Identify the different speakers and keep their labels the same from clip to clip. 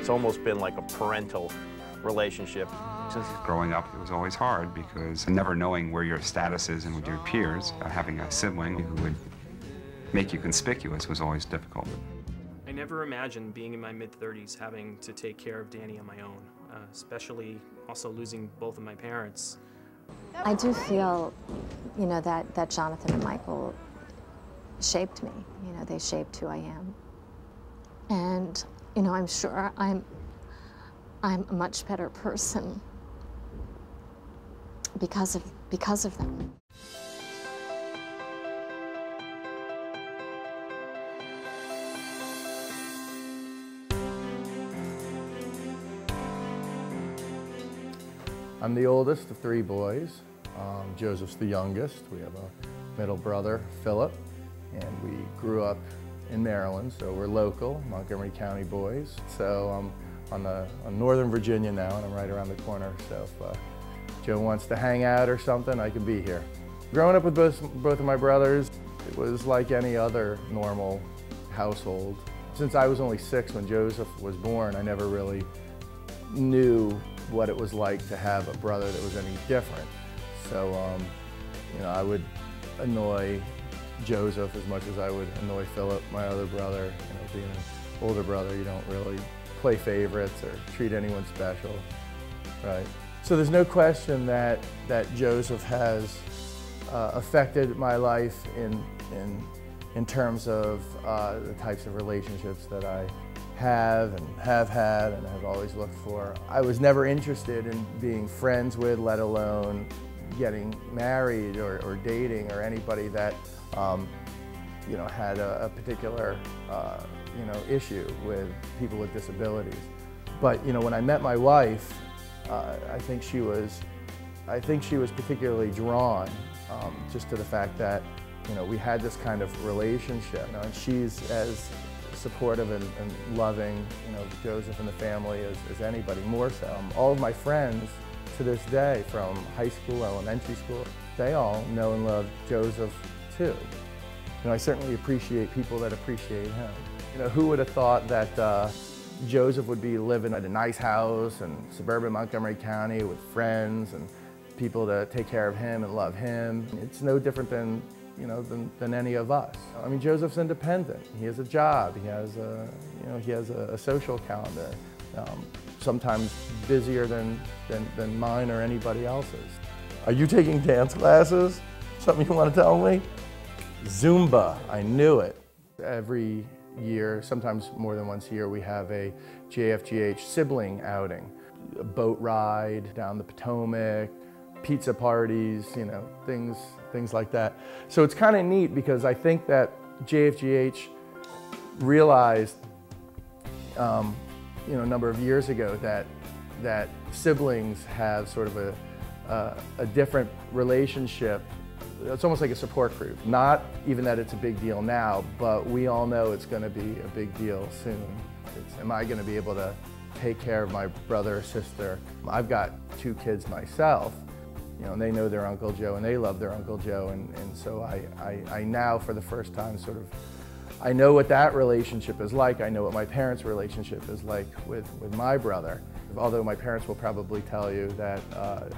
Speaker 1: It's almost been like a parental relationship.
Speaker 2: Since growing up, it was always hard because never knowing where your status is and with your peers, having a sibling who would make you conspicuous was always difficult.
Speaker 3: I never imagined being in my mid-30s having to take care of Danny on my own, especially also losing both of my parents.
Speaker 4: I do feel, you know, that Jonathan and Michael shaped me. You know, they shaped who I am. And, you know, I'm sure I'm a much better person because of them.
Speaker 5: I'm the oldest of three boys. Joseph's the youngest. We have a middle brother, Philip, and we grew up in Maryland, so we're local, Montgomery County boys. So I'm on Northern Virginia now, and I'm right around the corner, so if Joe wants to hang out or something, I can be here. Growing up with both of my brothers, it was like any other normal household. Since I was only 6 when Joseph was born, I never really knew what it was like to have a brother that was any different. So, you know, I would annoy Joseph as much as I would annoy Philip, my other brother. You know, being an older brother, you don't really play favorites or treat anyone special, right? So there's no question that Joseph has affected my life in terms of the types of relationships that I have had and have always looked for. I was never interested in being friends with, let alone getting married or dating or anybody that you know, had a particular you know, issue with people with disabilities. But you know, when I met my wife, I think she was particularly drawn just to the fact that, you know, we had this kind of relationship, you know, and she's as supportive and loving, you know, Joseph and the family as anybody, more so. All of my friends to this day, from high school, elementary school, they all know and love Joseph too. You know, I certainly appreciate people that appreciate him. You know, who would have thought that Joseph would be living at a nice house in suburban Montgomery County with friends and people to take care of him and love him. It's no different than, you know, than any of us. I mean, Joseph's independent. He has a job. He has a, you know, he has a social calendar. Sometimes busier than mine or anybody else's. Are you taking dance classes? Something you want to tell me? Zumba, I knew it. Every year, sometimes more than once a year, we have a JFGH sibling outing. A boat ride down the Potomac, pizza parties, you know, things like that. So it's kind of neat because I think that JFGH realized, you know, a number of years ago that siblings have sort of a different relationship. It's almost like a support group. Not even that it's a big deal now, but we all know it's going to be a big deal soon. Am I going to be able to take care of my brother or sister? I've got 2 kids myself, you know, and they know their Uncle Joe and they love their Uncle Joe, and so I now, for the first time, sort of, I know what that relationship is like. I know what my parents' relationship is like with my brother. Although my parents will probably tell you that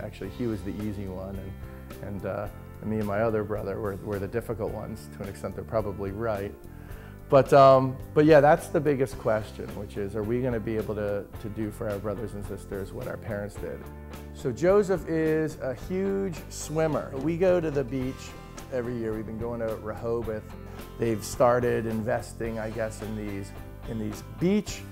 Speaker 5: actually he was the easy one, and me and my other brother were the difficult ones. To an extent, they're probably right. But yeah, that's the biggest question, which is, are we going to be able to do for our brothers and sisters what our parents did? So Joseph is a huge swimmer. We go to the beach every year. We've been going to Rehoboth. They've started investing, I guess, in these beach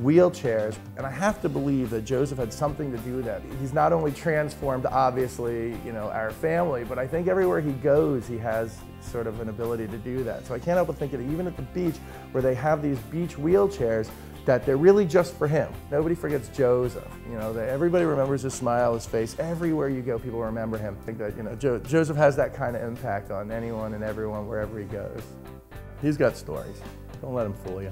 Speaker 5: wheelchairs, and I have to believe that Joseph had something to do with that. He's not only transformed, obviously, you know, our family, but I think everywhere he goes, he has sort of an ability to do that. So I can't help but think that even at the beach, where they have these beach wheelchairs, that they're really just for him. Nobody forgets Joseph. You know, everybody remembers his smile, his face. Everywhere you go, people remember him. I think that, you know, Joseph has that kind of impact on anyone and everyone wherever he goes. He's got stories. Don't let him fool you.